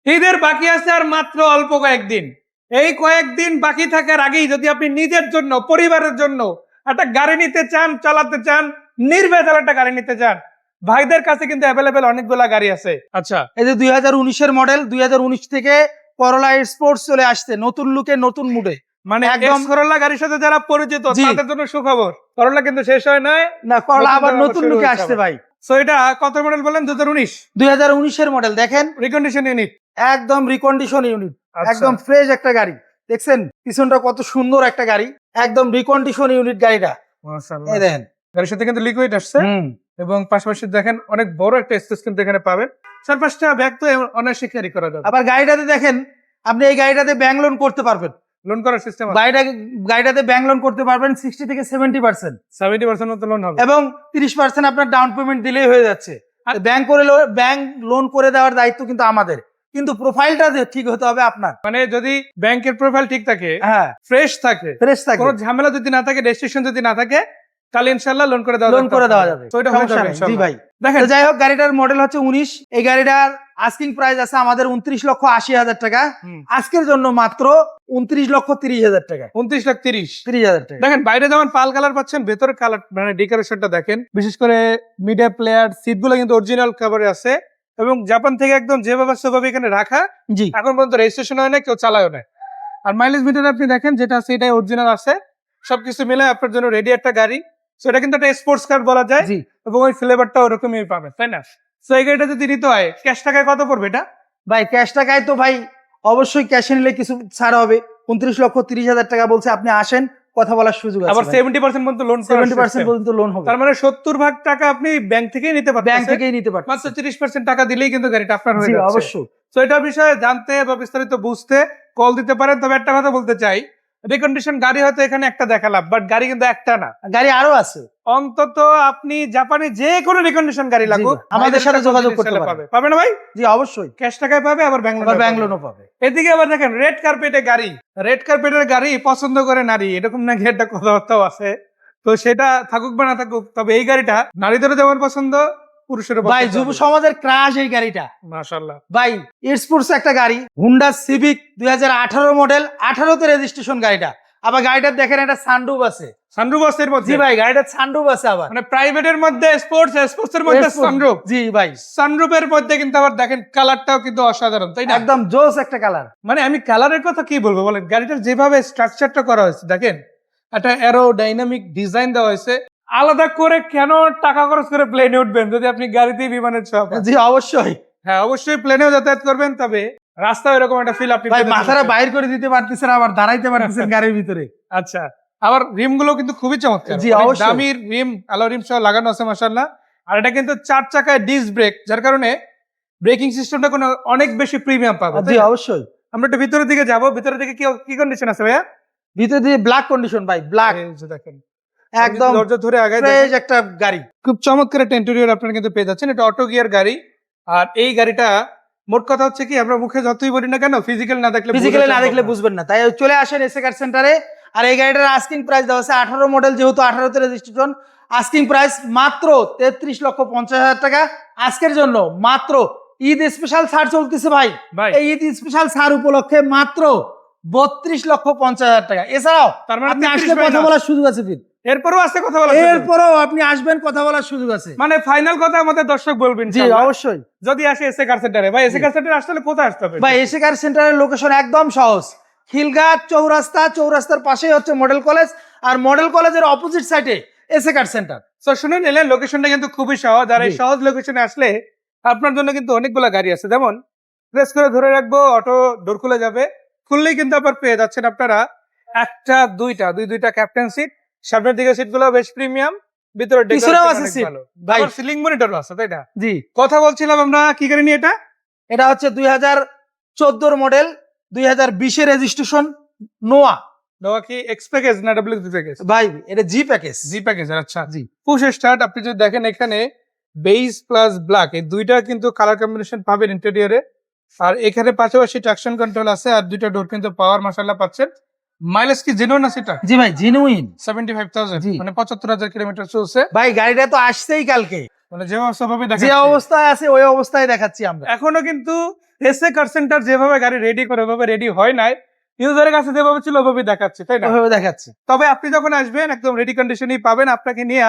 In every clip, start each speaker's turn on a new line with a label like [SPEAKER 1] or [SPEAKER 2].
[SPEAKER 1] ঈদের বাকি আছে আর মাত্র অল্প কয়েকদিন। এই কয়েকদিন বাকি থাকার আগেই যদি আপনি নিজের জন্য, পরিবারের জন্য একটা গাড়ি নিতে চান, চালাতে চান, নির্ভেজাল একটা গাড়ি নিতে চান, ভাইদের কাছে কিন্তু অ্যাভেলেবেল অনেকগুলা গাড়ি আছে। আচ্ছা,
[SPEAKER 2] এই যে 2019-এর মডেল, 2019 থেকে করোলা স্পোর্টস চলে আসছে নতুন লুকে, নতুন মুডে।
[SPEAKER 1] মানে
[SPEAKER 2] একদম
[SPEAKER 1] একদম করোলা গাড়ির সাথে যারা পরিচিত
[SPEAKER 2] জি।
[SPEAKER 1] তাদের জন্য সুখবর, করোলা কিন্তু শেষ হয় নাই,
[SPEAKER 2] না, করোলা
[SPEAKER 1] নতুন
[SPEAKER 2] আবার
[SPEAKER 1] করে
[SPEAKER 2] নতুন
[SPEAKER 1] শুরু
[SPEAKER 2] লুকে
[SPEAKER 1] হয়েছে
[SPEAKER 2] আসছে
[SPEAKER 1] আবার।
[SPEAKER 2] ভাই।
[SPEAKER 1] সো এটা কত মডেল বলেন? 2019
[SPEAKER 2] 2019-এর মডেল, দেখেন
[SPEAKER 1] রিকন্ডিশন ইউনিট।
[SPEAKER 2] একদম রিকন্ডিশন ইউনিট,
[SPEAKER 1] আচ্ছা।
[SPEAKER 2] একদম ফ্রেশ একটা গাড়ি। দেখছেন পিছনটা কত সুন্দর একটা গাড়ি, একদম রিকন্ডিশন ইউনিট গাড়িটা।
[SPEAKER 1] মাশাআল্লাহ,
[SPEAKER 2] এই দেখেন।
[SPEAKER 1] গাড়ির সাথে কিন্তু লিকুইড আসছে এবং পাশাপাশি দেখেন অনেক বড় একটা স্পেস কিন্তু এখানে পাবেন। 4-5টা ব্যাগ তো অনায়াসে ক্যারি করা যাবে।
[SPEAKER 2] আবার গাড়িটাতে দেখেন, আপনি এই গাড়িটাতে ব্যাংক লোন করতে পারবেন।
[SPEAKER 1] লোন করার সিস্টেম আছে,
[SPEAKER 2] গাড়িটাতে ব্যাংক লোন করতে পারবেন 60 থেকে 70%,
[SPEAKER 1] 70% মতো লোন হবে
[SPEAKER 2] এবং 30% আপনার ডাউন পেমেন্ট দিলেই হয়ে যাচ্ছে।
[SPEAKER 1] আর
[SPEAKER 2] ব্যাংক লোন করে দেওয়ার দায়িত্ব কিন্তু আমাদের, কিন্তু প্রোফাইলটা ঠিক হতে হবে আপনার।
[SPEAKER 1] মানে যদি ব্যাংকের প্রোফাইল ঠিক থাকে,
[SPEAKER 2] হ্যাঁ,
[SPEAKER 1] ফ্রেশ থাকে,
[SPEAKER 2] ফ্রেশ থাকে,
[SPEAKER 1] কোনো ঝামেলা যদি না থাকে, রেজিস্ট্রেশন যদি না থাকে, তাহলে ইনশাআল্লাহ লোন করে দেওয়া
[SPEAKER 2] যাবে।
[SPEAKER 1] তো এটা হয়ে
[SPEAKER 2] সমস্যা
[SPEAKER 1] যাবে
[SPEAKER 2] নেই। জি
[SPEAKER 1] ইনশাআল্লাহ।
[SPEAKER 2] ভাই,
[SPEAKER 1] দেখেন
[SPEAKER 2] তো যাই হোক, গাড়িটার মডেল হচ্ছে 19। এই গাড়িটার আস্কিং প্রাইস আছে আমাদের 29,80,000 টাকা। আজকের জন্য মাত্র 29,30,000 টাকা।
[SPEAKER 1] 29,30,000
[SPEAKER 2] টাকা।
[SPEAKER 1] দেখেন বাইরে যেমন পাল কালার পাচ্ছেন, ভেতরে কালার মানে ডেকোরেশনটা দেখেন, বিশেষ করে মিডিয়া প্লেয়ার সিটগুলো কিন্তু অরিজিনাল কভারে আছে এবং জাপান থেকে একদম যেভাবে সেভাবে এখানে রাখা।
[SPEAKER 2] জি,
[SPEAKER 1] এখন পর্যন্ত রেজিস্ট্রেশন হয় না, কেউ চালায়ও না। আর মাইলেজ মিটার আপনি দেখেন যেটা আছে এটাই অরিজিনাল আছে, সবকিছু মিলে আপনার জন্য রেডি একটা গাড়ি। সো এটা কিন্তু একটা স্পোর্টস কার বলা যায়
[SPEAKER 2] জি
[SPEAKER 1] এবং ওই ফ্লেভারটা ওরকমই পাবে, তাই না? সো এই গাড়িটা যদি নিতে হয় ক্যাশ টাকায় কত পড়বে এটা?
[SPEAKER 2] ভাই, ক্যাশ টাকায় তো ভাই অবশ্যই ক্যাশে নিলে কিছু ছাড় হবে। 29,30,000 টাকা বলছে, আপনি আসেন, কথা বলার সুযোগ আছে।
[SPEAKER 1] আবার 70% পর্যন্ত লোন,
[SPEAKER 2] 70% পর্যন্ত লোন হবে।
[SPEAKER 1] তার মানে 70% টাকা আপনি ব্যাংক থেকেই নিতে পারবেন,
[SPEAKER 2] ব্যাংক থেকেই নিতে পারবেন।
[SPEAKER 1] মাত্র 30% টাকা দিলেই কিন্তু গাড়িটা আপনার হয়ে
[SPEAKER 2] জি,
[SPEAKER 1] যাচ্ছে।
[SPEAKER 2] অবশ্যই।
[SPEAKER 1] তো এটা বিষয়ে জানতে বা বিস্তারিত বুঝতে কল দিতে পারেন। তবে একটা কথা বলতে চাই, রিকন্ডিশন গাড়ি হয়তো এখানে একটা দেখালাম, বাট গাড়ি কিন্তু একটা না,
[SPEAKER 2] গাড়ি আরো আছে।
[SPEAKER 1] অন্তত আপনি জাপানে যে কোনো রিকন্ডিশন গাড়ি লাগুক
[SPEAKER 2] আমাদের সাথে যোগাযোগ করতে পারবে।
[SPEAKER 1] পাবে না ভাই?
[SPEAKER 2] জি, অবশ্যই।
[SPEAKER 1] ক্যাশ টাকায় পাবে, আবার ব্যাংক
[SPEAKER 2] লোনও পাবে।
[SPEAKER 1] এদিকে আবার দেখেন রেড কার্পেটের গাড়ি, রেড কার্পেটের গাড়ি পছন্দ করে নারী, এরকম নাকি একটা কথাবার্তাও আছে। তো সেটা থাকুক বা না থাকুক, তবে এই গাড়িটা নারীদেরও যেমন পছন্দ, পুরুষেরও
[SPEAKER 2] ভাই, যুব সমাজের ক্রাশ এই গাড়িটা।
[SPEAKER 1] মাশাআল্লাহ
[SPEAKER 2] ভাই, স্পোর্টস একটা গাড়ি, হুন্ডা সিভিক 2018 মডেল, 18তে রেজিস্ট্রেশন গাড়িটা। আবার গাড়িটা দেখেন, একটা সানরুফ আছে।
[SPEAKER 1] সানরুফ আছে এর মধ্যে?
[SPEAKER 2] জি ভাই, গাড়িটা সানরুফ আছে। আবার
[SPEAKER 1] মানে প্রাইভেটের মধ্যে স্পোর্টস, স্পোর্টস এর মধ্যে সানরুফ।
[SPEAKER 2] জি ভাই,
[SPEAKER 1] সানরুফের মধ্যে কিন্তু আবার দেখেন কালারটাও কিন্তু অসাধারণ, তাই না?
[SPEAKER 2] একদম জোস একটা কালার।
[SPEAKER 1] মানে আমি কালারের কথা কি বলবো বলেন, গাড়িটার যেভাবে স্ট্রাকচারটা করা হয়েছে দেখেন, একটা অ্যারো ডাইনামিক ডিজাইন দেওয়া হয়েছে। আলাদা করে কেন টাকা খরচ করে প্লেনে উঠবেন যদি আপনি গাড়িতেই বিমানের ছোঁয়া পান?
[SPEAKER 2] জি, অবশ্যই।
[SPEAKER 1] হ্যাঁ, অবশ্যই প্লেনেও যাতায়াত করবেন, তবে রাস্তায় এরকম একটা ফিল আপনি
[SPEAKER 2] ভাই,
[SPEAKER 1] পেতে
[SPEAKER 2] মাথাটা
[SPEAKER 1] চলেছেন।
[SPEAKER 2] বাইর করে দিতে পারতেছেন, আবার দাঁড়াইতে পারতেছেন গাড়ির ভিতরে।
[SPEAKER 1] আচ্ছা, আবার রিম গুলো কিন্তু খুবই চমৎকার,
[SPEAKER 2] জি,
[SPEAKER 1] অনেক
[SPEAKER 2] অবশ্যই।
[SPEAKER 1] দামি রিম, অ্যালয় রিম সহ লাগানো আছে মাশাআল্লাহ। আর এটা কিন্তু 4 চাকায় ডিস্ক ব্রেক, যার কারণে ব্রেকিং সিস্টেমটা কোনো অনেক বেশি প্রিমিয়াম পাবে।
[SPEAKER 2] জি, অবশ্যই।
[SPEAKER 1] আমরা একটু ভিতরের দিকে যাব, ভিতরের দিকে কি কন্ডিশন আছে ভাইয়া?
[SPEAKER 2] ভিতরে দিয়ে ব্ল্যাক কন্ডিশন ভাই, ব্ল্যাক,
[SPEAKER 1] এই যে দেখেন,
[SPEAKER 2] একদম
[SPEAKER 1] দরজা ধরে আগায়
[SPEAKER 2] ফ্রেশ একটা গাড়ি।
[SPEAKER 1] খুব চমৎকার একটা ইন্টেরিয়র আপনারা কিন্তু পেয়ে যাচ্ছেন। এটা অটো গিয়ার গাড়ি। আর এই গাড়িটা মোট কথা হচ্ছে কি, আমরা মুখে যতই বলি না কেন, ফিজিক্যালি না দেখলে
[SPEAKER 2] বুঝবেন না। তাই চলে আসেন এসএ কার সেন্টারে। আর এই গাড়িটার আস্কিং প্রাইস দেওয়া আছে 18 মডেল, যেহেতু 18তে রেজিস্ট্রেশন, আস্কিং প্রাইস মাত্র 33,50,000 টাকা। আজকের জন্য মাত্র ঈদ স্পেশাল ছাড় চলতেছে ভাই। এই ঈদ স্পেশাল ছাড় উপলক্ষে মাত্র 32,50,000 টাকা। এছাড়াও
[SPEAKER 1] তার মানে
[SPEAKER 2] আপনি আসলে কথা বলার সুযোগ আছে।
[SPEAKER 1] এরপরও আছে কথা বলা,
[SPEAKER 2] এরপরও আপনি আসবেন, কথা বলার সুযোগ আছে।
[SPEAKER 1] মানে ফাইনাল কথা আমাদের দর্শক বলবেন
[SPEAKER 2] জি, অবশ্যই।
[SPEAKER 1] যদি আসে এসএ কার সেন্টারে। ভাই, এসএ কার সেন্টারে আসলে কোথায় আসতে হবে?
[SPEAKER 2] ভাই, এসএ কার সেন্টারের লোকেশন একদম সহজ। খিলগাঁও চৌরাস্তার পাশেই হচ্ছে মডেল কলেজ, আর মডেল কলেজের অপোজিট সাইডে এসএ কার সেন্টার।
[SPEAKER 1] তো শুনে নিলেন, লোকেশনটা কিন্তু খুবই সহজ। আর এই
[SPEAKER 2] জি।
[SPEAKER 1] সহজ লোকেশনে আসলে আপনার জন্য কিন্তু অনেকগুলো গাড়ি আছে। যেমন প্রেস করে ধরে রাখবো, অটো ডোর খুলে যাবে, খুললেই কিন্তু আবার পেয়ে যাচ্ছেন আপনারা একটা দুইটা ক্যাপ্টেন সিট। সামনের দিকে সিট গুলো বেশ প্রিমিয়াম, ভিতরে
[SPEAKER 2] পিছনেও আছে সিট
[SPEAKER 1] ভাই, সিলিং মনিটরও আছে, তাই না?
[SPEAKER 2] জি।
[SPEAKER 1] কথা বলছিলাম আমরা কি গাড়ি নিয়ে?
[SPEAKER 2] এটা হচ্ছে 2014 মডেল, 2020 রেজিস্ট্রেশন, নোয়া।
[SPEAKER 1] নোয়া কি এক্স প্যাকেজ না ডব্লিউজি প্যাকেজ?
[SPEAKER 2] ভাই, এটা জি প্যাকেজ।
[SPEAKER 1] জি প্যাকেজ। আচ্ছা,
[SPEAKER 2] জি,
[SPEAKER 1] পুশ স্টার্ট। আপনি যদি দেখেন এখানে বেজ প্লাস ব্ল্যাক এই দুইটা কিন্তু কালার কম্বিনেশন পাবেন ইন্টেরিয়রে। আর এখানে পাশাপাশি ট্রাকশন কন্ট্রোল আছে, আর দুইটা ডোর কিন্তু পাওয়ার মাশাআল্লাহ পাচ্ছেন। মাইলেজ কি জেনুইন আছে এটা?
[SPEAKER 2] জি ভাই, জেনুইন।
[SPEAKER 1] 75,000,
[SPEAKER 2] জি।
[SPEAKER 1] মানে 75,000 কিলোমিটার চলছে।
[SPEAKER 2] ভাই, গাড়িটা তো আসছেই কালকে,
[SPEAKER 1] মানে যে অবস্থাভাবে
[SPEAKER 2] যে
[SPEAKER 1] দেখাচ্ছি,
[SPEAKER 2] অবস্থায় আছে ওই অবস্থায় দেখাচ্ছি আমরা।
[SPEAKER 1] এখনো কিন্তু এসএ কার সেন্টার যেভাবে গাড়ি রেডি করে ওভাবে রেডি হয় নাই, ইউজারের কাছে যেভাবে ছিল ওভাবে দেখাচ্ছে, তাই না?
[SPEAKER 2] ওইভাবে দেখাচ্ছে।
[SPEAKER 1] তবে আপনি যখন আসবেন একদম রেডি কন্ডিশনই পাবেন, আপনাকে নিয়ে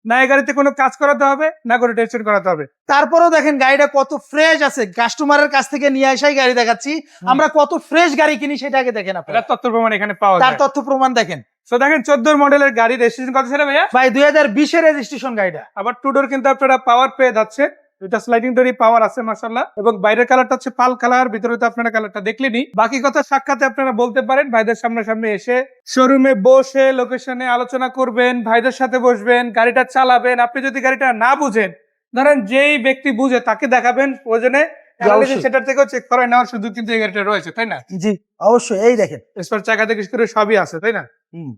[SPEAKER 1] না এই গাড়িতে কোনো কাজ করাতে হবে না কোনো টেনশন করাতে হবে।
[SPEAKER 2] তারপরেও দেখেন গাড়িটা কত ফ্রেশ আছে, কাস্টমারের কাছ থেকে নিয়ে আসাই গাড়ি দেখাচ্ছি। আমরা কত ফ্রেশ গাড়ি কিনি সেটা আগে দেখেন
[SPEAKER 1] এটা
[SPEAKER 2] আপনারা,
[SPEAKER 1] তথ্য প্রমাণ এখানে পাওয়া
[SPEAKER 2] তার
[SPEAKER 1] যায়।
[SPEAKER 2] তথ্য প্রমাণ দেখেন।
[SPEAKER 1] তো দেখেন 14 মডেলের গাড়ি, রেজিস্ট্রেশন কত ছিল ভাইয়া?
[SPEAKER 2] ভাই 2020 এর রেজিস্ট্রেশন গাড়িটা।
[SPEAKER 1] আবার টু ডোর কিন্তু আপনারা পাওয়ার পেয়ে যাচ্ছে, এটা স্লাইডিং ডোরই পাওয়ার আছে মাশাআল্লাহ, এবং বাইরের কালারটা হচ্ছে পাল কালার, ভিতরে তো আপনারা কালারটা দেখলেনই। বাকি কথা সাক্ষাতে আপনারা বলতে পারেন, ভাইদের সামনাসামনি এসে শোরুমে বসে লোকেশনে আলোচনা করবেন, ভাইদের সাথে বসবেন, গাড়িটা চালাবেন। আপনি যদি গাড়িটা না বুঝেন, ধরেন যেই ব্যক্তি বুঝে তাকে দেখাবেন, প্রয়োজনে
[SPEAKER 2] অবশ্যই।
[SPEAKER 1] সেটার থেকেও চেক করে নেওয়ার সুযোগ কিন্তু এই গাড়িটা রয়েছে, তাই না?
[SPEAKER 2] জি অবশ্যই, এই দেখেন।
[SPEAKER 1] স্পেয়ার চাকা থেকে শুরু করে সবই আছে, তাই না?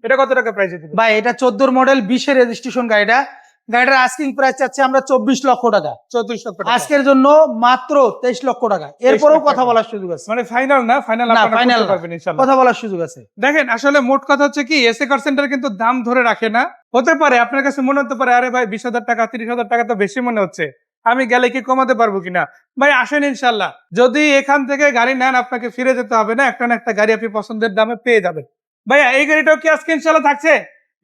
[SPEAKER 1] এটা কত টাকা প্রাইস দিবেন?
[SPEAKER 2] ভাই এটা 14 মডেল 20 এর রেজিস্ট্রেশন গাড়িটা। গাড়িটার আস্কিং প্রাইস চাচ্ছি আমরা 24 লক্ষ টাকা।
[SPEAKER 1] 34 লক্ষ টাকা।
[SPEAKER 2] আজকের জন্য মাত্র 23 লক্ষ টাকা। এরপরেও
[SPEAKER 1] লক্ষ
[SPEAKER 2] কথা
[SPEAKER 1] টাকা।
[SPEAKER 2] বলার সুযোগ আছে,
[SPEAKER 1] মানে ফাইনাল না, ফাইনাল
[SPEAKER 2] না
[SPEAKER 1] আপনারা
[SPEAKER 2] ফাইনাল
[SPEAKER 1] করতে পারবেন ইনশাআল্লাহ।
[SPEAKER 2] কথা বলার সুযোগ আছে।
[SPEAKER 1] দেখেন আসলে মোট কথা হচ্ছে কি, এসএ কার সেন্টার কিন্তু দাম ধরে রাখে না। হতে পারে আপনার কাছে মনে হতে পারে, আরে ভাই 20,000 টাকা 30,000 টাকা তো বেশি মনে হচ্ছে, আমি গেলে কি কমাতে পারবো কিনা। ভাই আসেন ইনশাল্লাহ, যদি এখান থেকে গাড়ি নেন আপনাকে ফিরে যেতে হবে না, একটা না একটা গাড়ি আপনি পছন্দের দামে পেয়ে যাবেন। ভাইয়া এই গাড়িটাও কি আজকে ইনশাল্লাহ থাকছে?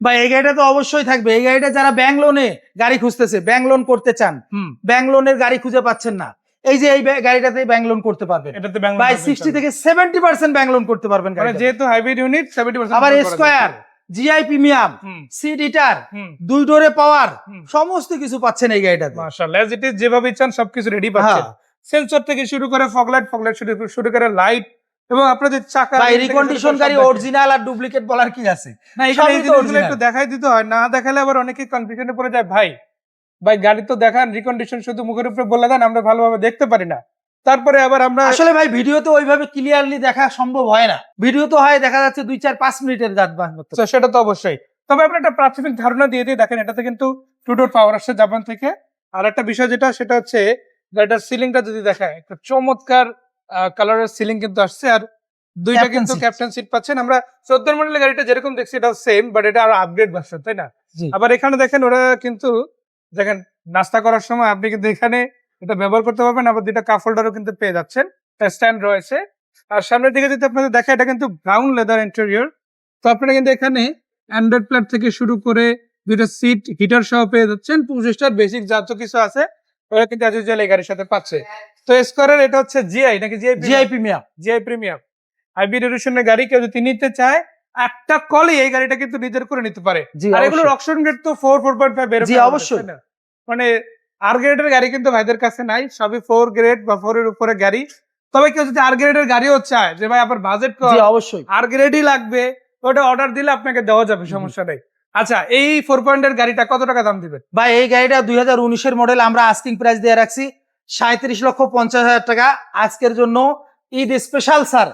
[SPEAKER 2] ভাই এই গাড়িটা তো অবশ্যই থাকবে। এই গাড়িটা যারা ব্যাংক লোনে গাড়ি খুঁজতেছে, ব্যাংক লোন করতে চান, ব্যাংক লোনের গাড়ি খুঁজে পাচ্ছেন না, এই যে এই গাড়িটাতে ব্যাংক লোন করতে পারবেন।
[SPEAKER 1] এটাতে ব্যাংক
[SPEAKER 2] ভাই 60 থেকে 70% ব্যাংক লোন করতে পারবেন
[SPEAKER 1] মানে
[SPEAKER 2] গাড়িটাতে।
[SPEAKER 1] যেহেতু হাইব্রিড ইউনিট 70%
[SPEAKER 2] আবার
[SPEAKER 1] করা যায়।
[SPEAKER 2] স্কয়ার, জিআই প্রিমিয়াম,
[SPEAKER 1] হুম,
[SPEAKER 2] সিট হিটার,
[SPEAKER 1] হুম।
[SPEAKER 2] 2 ডোরে পাওয়ার,
[SPEAKER 1] হুম।
[SPEAKER 2] সমস্ত কিছু পাচ্ছেন এই গাড়িটাতে।
[SPEAKER 1] মাশাআল্লাহ, as it is যেভাবে চান সবকিছু রেডি পাচ্ছেন।
[SPEAKER 2] হ্যাঁ।
[SPEAKER 1] সেন্সর থেকে শুরু করে ফগলাইট শুরু করে লাইট, এবং আপনার যে চাকা
[SPEAKER 2] ভাই রিকন্ডিশন গাড়ি অরিজিনাল আর ডুপ্লিকেট বলার কি আছে?
[SPEAKER 1] না, এখানে এই
[SPEAKER 2] সবই তো
[SPEAKER 1] জিনিসগুলো
[SPEAKER 2] original।
[SPEAKER 1] একটু দেখাই দিতে হয়, না দেখালে আবার অনেকে কনফিউশনে পড়ে যায়। ভাই গাড়ি তো দেখান, রিকন্ডিশন শুধু মুখের উপরে বলে দেন, আমরা ভালোভাবে দেখতে পারি না। তারপরে আবার আমরা
[SPEAKER 2] আসলে ভাই ভিডিওতে ওইভাবে ক্লিয়ারলি দেখা সম্ভব হয় না। ভিডিও তো হয় দেখা যাচ্ছে 2-4-5 মিনিটের যাত মাত্র।
[SPEAKER 1] তো সেটা তো অবশ্যই, তবে আপনার একটা প্রাথমিক ধারণা দিয়ে দিই। দেখেন এটাতে কিন্তু টু ডোর পাওয়ার আসছে জাপান থেকে। আর একটা বিষয় যেটা, সেটা হচ্ছে গাড়িটার সিলিংটা যদি দেখায়, একটা চমৎকার কালারের সিলিং কিন্তু আসছে। আর দুইটা
[SPEAKER 2] Captain
[SPEAKER 1] কিন্তু
[SPEAKER 2] seat।
[SPEAKER 1] ক্যাপ্টেন সিট পাচ্ছেন। আমরা 14 মডেলের গাড়িটা যেরকম দেখছি এটা সেম, বাট এটা আরো আপগ্রেড ভার্সন, তাই না?
[SPEAKER 2] জি।
[SPEAKER 1] আবার এখানে দেখেন ওরা কিন্তু দেখেন নাস্তা করার সময় আপনি কিন্তু এখানে এটা ব্যবহার করতে পারবেন। আবার দুইটা কাপ হোল্ডারও কিন্তু পেয়ে যাচ্ছেন, স্ট্যান্ড রয়েছে। আর সামনের দিকে যদি আপনাদের দেখা, এটা কিন্তু ব্রাউন লেদার ইন্টেরিয়র। তো আপনারা কিন্তু এখানে অ্যান্ড্রয়েড প্লেট থেকে শুরু করে দুইটা সিট হিটার সহ পেয়ে যাচ্ছেন। 25টার বেসিক যা তো কিছু আছে ওরা কিন্তু অ্যাজ ইউজুয়াল এই গাড়ির সাথে পাচ্ছে। তো স্কোয়ারের এটা হচ্ছে জিআই নাকি
[SPEAKER 2] GI premium.
[SPEAKER 1] GI premium hybrid এডিশনের গাড়ি কেউ যদি নিতে চায়, একটা কলই এই গাড়িটা কিন্তু নিজের করে নিতে পারে।
[SPEAKER 2] জি
[SPEAKER 1] আর এগুলোর
[SPEAKER 2] অবশ্যই।
[SPEAKER 1] অকশন গ্রেড তো 4.5
[SPEAKER 2] জি, অবশ্যই।
[SPEAKER 1] মানে আর গ্রেডের গাড়ি কিন্তু ভাইদের কাছে নাই, সবই 4 গ্রেড বা 4 এর উপরে গাড়ি। তবে কেউ যদি আর গ্রেডের গাড়িও চায় যে ভাই আপনার বাজেট
[SPEAKER 2] জি অবশ্যই।
[SPEAKER 1] আর গ্রেডই লাগবে, ওটা অর্ডার দিলে আপনাকে দেওয়া যাবে, সমস্যা নেই। আচ্ছা, এই 4 পয়েন্টের গাড়িটা কত টাকা দাম দিবেন?
[SPEAKER 2] ভাই এই গাড়িটা 2019 এর মডেল, আমরা আস্কিং প্রাইস দিয়ে রাখছি 37,50,000 টাকা। আজকের জন্য ঈদ স্পেশাল স্যার,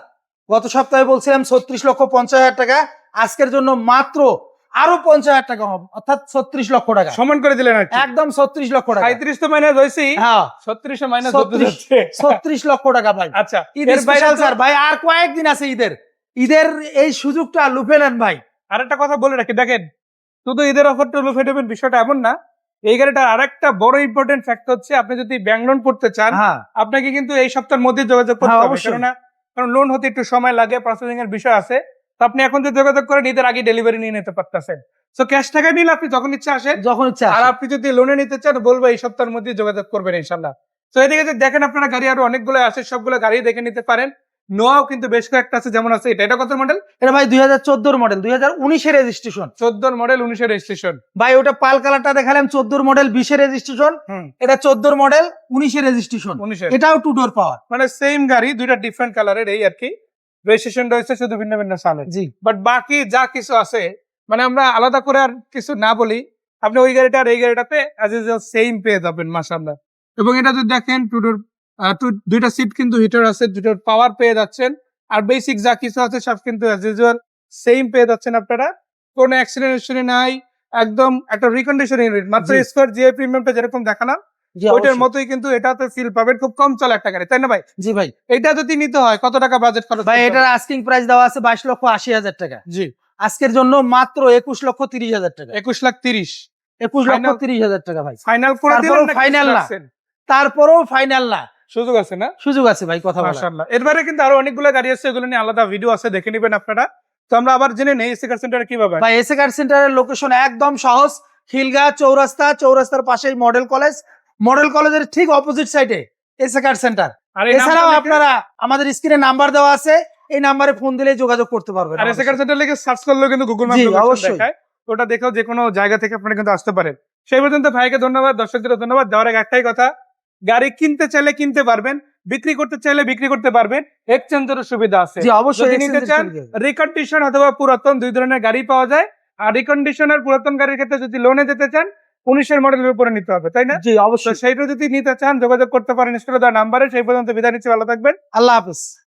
[SPEAKER 2] গত সপ্তাহে বলছিলাম 36,50,000 টাকা, আজকের জন্য মাত্র আরো 50,000 টাকা হবে, অর্থাৎ 36 লক্ষ টাকা।
[SPEAKER 1] সমান করে দিলেন আর কি।
[SPEAKER 2] একদম 36 লক্ষ টাকা।
[SPEAKER 1] 35 তো মাইনাস হইছি,
[SPEAKER 2] হ্যাঁ
[SPEAKER 1] 36 এ মাইনাস
[SPEAKER 2] 36 লক্ষ টাকা ভাই।
[SPEAKER 1] আচ্ছা,
[SPEAKER 2] ঈদ
[SPEAKER 1] এর বাইরে
[SPEAKER 2] স্পেশাল
[SPEAKER 1] তো-
[SPEAKER 2] স্যার ভাই, আর কয়েকদিন আছে ঈদের। ঈদের এই সুযোগটা লুফে নেন ভাই।
[SPEAKER 1] আরেকটা কথা বলে রাখি, দেখেন শুধু ঈদের অফারটা লুফে দেবেন বিষয়টা এমন না। এই গাড়িটার আরেকটা বড় ইম্পর্টেন্ট ফ্যাক্টর হচ্ছে, আপনি যদি ব্যাংক লোন করতে চান,
[SPEAKER 2] হ্যাঁ
[SPEAKER 1] আপনাকে কিন্তু এই সপ্তাহের মধ্যে যোগাযোগ করতে
[SPEAKER 2] হ্যাঁ,
[SPEAKER 1] হবে।
[SPEAKER 2] অবশ্যই।
[SPEAKER 1] কারণ লোন হতে একটু সময় লাগে, প্রসেসিং এর বিষয় আছে। তো আপনি এখন যদি যোগাযোগ করেন, ঈদের আগে ডেলিভারি নিয়ে নিতে পারতেছেন। তো ক্যাশ টাকা নিলে আপনি যখন ইচ্ছা আসেন,
[SPEAKER 2] যখন ইচ্ছা
[SPEAKER 1] আর
[SPEAKER 2] আসে।
[SPEAKER 1] আপনি যদি লোনে নিতে চান, বলবো এই সপ্তাহের মধ্যে যোগাযোগ করবেন ইনশাল্লাহ। তো এদিকে যদি দেখেন আপনারা গাড়ি আরো অনেকগুলো আছে, সবগুলো গাড়ি দেখে নিতে পারেন। নোয়াও কিন্তু বেশ কয়েকটা আছে, যেমন আছে এটা কত মডেল?
[SPEAKER 2] এটা ভাই 2014 মডেল, 2019 এর রেজিস্ট্রেশন।
[SPEAKER 1] 14 model 19 registration.
[SPEAKER 2] ভাই ওটা পাল কালারটা দেখালাম 14 মডেল 20 এর রেজিস্ট্রেশন, এটা 14 মডেল 19 এর রেজিস্ট্রেশন।
[SPEAKER 1] 19
[SPEAKER 2] এটাও 2 ডোর পাওয়ার।
[SPEAKER 1] মানে সেম গাড়ি, দুইটা ডিফারেন্ট কালারের, এই আর কি। রেজিস্ট্রেশন রয়েছে শুধু ভিন্ন ভিন্ন সালে।
[SPEAKER 2] জি
[SPEAKER 1] বাট বাকি যা কিছু আছে, মানে আমরা আলাদা করে আর কিছু না বলি, আপনি ওই গাড়িটা আর এই গাড়িটাতে অ্যাজ ইউজুয়াল সেম পেয়ে যাবেন মাশাআল্লাহ। এবং এটা যদি দেখেন দুইটা সিট কিন্তু হিটার আছে, দুটোর পাওয়ার পেয়ে যাচ্ছেন। আর বেসিক যা কিছু আছে সব কিন্তু অ্যাজ ইউজুয়াল সেম পেয়ে যাচ্ছেন আপনারা। কোনো অ্যাক্সিডেন্ট নাই, একদম একটা রিকন্ডিশন ইউনিট। মাত্র
[SPEAKER 2] জি।
[SPEAKER 1] স্কোয়ার জিআই প্রিমিয়ামটা যেরকম দেখালাম,
[SPEAKER 2] জি
[SPEAKER 1] ওইটার
[SPEAKER 2] অবশ্যই।
[SPEAKER 1] মতোই কিন্তু এটাতে ফিল পাবেন। খুব কম চলে একটা গাড়ি, তাই না ভাই?
[SPEAKER 2] জি ভাই।
[SPEAKER 1] এটা যদি নিতে হয় কত টাকা বাজেট খরচ
[SPEAKER 2] ভাই
[SPEAKER 1] করতে
[SPEAKER 2] এটার
[SPEAKER 1] হবে?
[SPEAKER 2] আস্কিং প্রাইস দেওয়া আছে 22,80,000 টাকা।
[SPEAKER 1] জি,
[SPEAKER 2] আজকের জন্য মাত্র 21,30,000 টাকা।
[SPEAKER 1] 21,30,000
[SPEAKER 2] 21,30,000
[SPEAKER 1] Final-
[SPEAKER 2] টাকা ভাই।
[SPEAKER 1] ফাইনাল করে
[SPEAKER 2] তারপরেও
[SPEAKER 1] দিলেন নাকি
[SPEAKER 2] final
[SPEAKER 1] কিছু
[SPEAKER 2] না।
[SPEAKER 1] রাখছেন?
[SPEAKER 2] তারপরেও ফাইনাল না,
[SPEAKER 1] সুযোগ আছে না?
[SPEAKER 2] সুযোগ আছে ভাই কথা বলার।
[SPEAKER 1] মাশাআল্লাহ। এর বাইরে কিন্তু আরো অনেকগুলো গাড়ি আছে, এগুলো নিয়ে আলাদা ভিডিও আছে, দেখে নেবেন আপনারা। তো আমরা আবার জেনে নেই এসি কার সেন্টারে কিভাবে।
[SPEAKER 2] ভাই এসএ কার সেন্টারের লোকেশন একদম সহজ, খিলগা চৌরাস্তা, চৌরাস্তার পাশেই মডেল কলেজ, মডেল কলেজের ঠিক অপোজিট সাইডে এসএ কার সেন্টার।
[SPEAKER 1] আর এই
[SPEAKER 2] এছাড়াও
[SPEAKER 1] নামটা
[SPEAKER 2] আপনারা আমাদের স্ক্রিনে নাম্বার দেওয়া আছে, এই নাম্বারে ফোন দিলে যোগাযোগ করতে পারবেন।
[SPEAKER 1] আর এসি কার সেন্টার লিখে সার্চ করলেও কিন্তু গুগল
[SPEAKER 2] জি,
[SPEAKER 1] ম্যাপ
[SPEAKER 2] অবশ্যই।
[SPEAKER 1] দেখায়, ওটা দেখেও যে কোনো জায়গা থেকে আপনারা কিন্তু আসতে পারেন। সেই পর্যন্ত ভাইকে ধন্যবাদ, দর্শকদের ধন্যবাদ। যাওয়ার আগে একটাই কথা, গাড়ি কিনতে চাইলে কিনতে পারবেন, বিক্রি করতে চাইলে বিক্রি করতে পারবেন, এক্সচেঞ্জের সুবিধা আছে।
[SPEAKER 2] জি অবশ্যই
[SPEAKER 1] যদি নিতে
[SPEAKER 2] exchange
[SPEAKER 1] চান
[SPEAKER 2] সুবিধা আছে।
[SPEAKER 1] রিকন্ডিশন অথবা পুরাতন দুই ধরনের গাড়ি পাওয়া যায়। আর রিকন্ডিশনের পুরাতন গাড়ির ক্ষেত্রে যদি লোনে যেতে চান 19-এর মডেলের উপরে নিতে হবে, তাই না?
[SPEAKER 2] জি
[SPEAKER 1] তো
[SPEAKER 2] অবশ্যই।
[SPEAKER 1] সেইটা যদি নিতে চান যোগাযোগ করতে পারেন স্ক্রিনে দেওয়া নাম্বারে। সেই পর্যন্ত বিদায় নিচ্ছি, ভালো থাকবেন।
[SPEAKER 2] আল্লাহ হাফেজ।